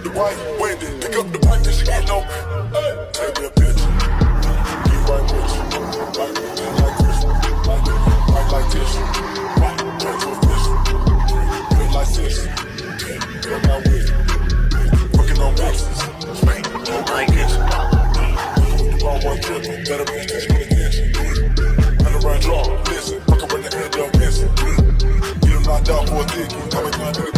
the wife, Wendy. Pick up the pipe and she get no. Take me a picture. Get right with you. Like this. Like this. Right to a fist. Get like this. Get my with you. Working on mixes. Like this. Wrong one trip. Better be taking attention. Underground draw. Listen. Fuck around the end of missing. Get him knocked out for a dick. Coming down to the